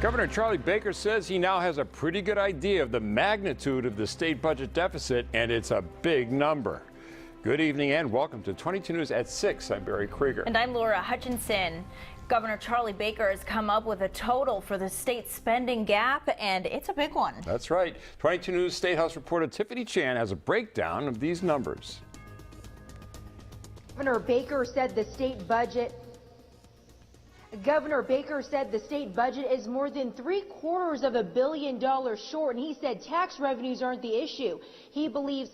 Governor Charlie Baker says he now has a pretty good idea of the magnitude of the state budget deficit, and it's a big number. Good evening and welcome to 22 News at 6. I'm Barry Krieger. And I'm Laura Hutchinson. Governor Charlie Baker has come up with a total for the state spending gap, and it's a big one. That's right. 22 News State House reporter Tiffany Chan has a breakdown of these numbers. Governor Baker said the state budget is more than $750 million short, and he said tax revenues aren't the issue. He believes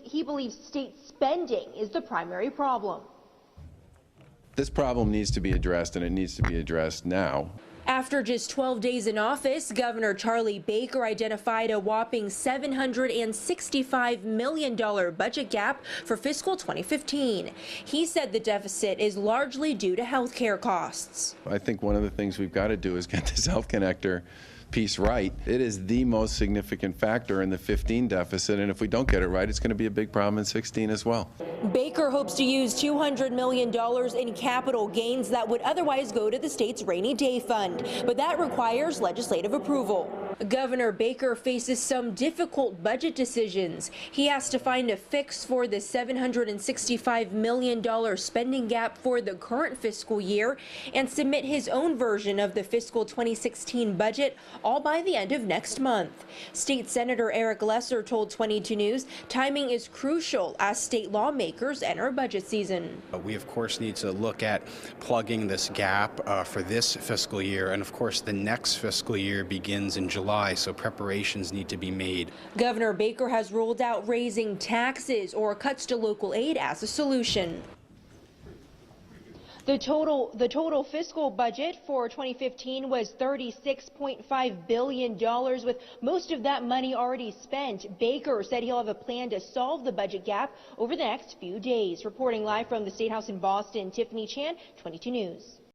state spending is the primary problem. This problem needs to be addressed, and it needs to be addressed now. After just 12 days in office, Governor Charlie Baker identified a whopping $765 million budget gap for fiscal 2015. He said the deficit is largely due to health care costs. I think one of the things we've got to do is get this health connector piece right. It is the most significant factor in the 15 deficit, and if we don't get it right, it's going to be a big problem in 16 as well. Baker hopes to use $200 million in capital gains that would otherwise go to the state's rainy day fund, but that requires legislative approval. Governor Baker faces some difficult budget decisions. He has to find a fix for the $765 million spending gap for the current fiscal year and submit his own version of the fiscal 2016 budget, all by the end of next month. State Senator Eric Lesser told 22 News timing is crucial as state lawmakers enter budget season. We, of course, need to look at plugging this gap for this fiscal year, and of course the next fiscal year begins in July, so preparations need to be made. Governor Baker has ruled out raising taxes or cuts to local aid as a solution. The total fiscal budget for 2015 was $36.5 billion, with most of that money already spent. Baker said he'll have a plan to solve the budget gap over the next few days. Reporting live from the State House in Boston, Tiffany Chan, 22 News.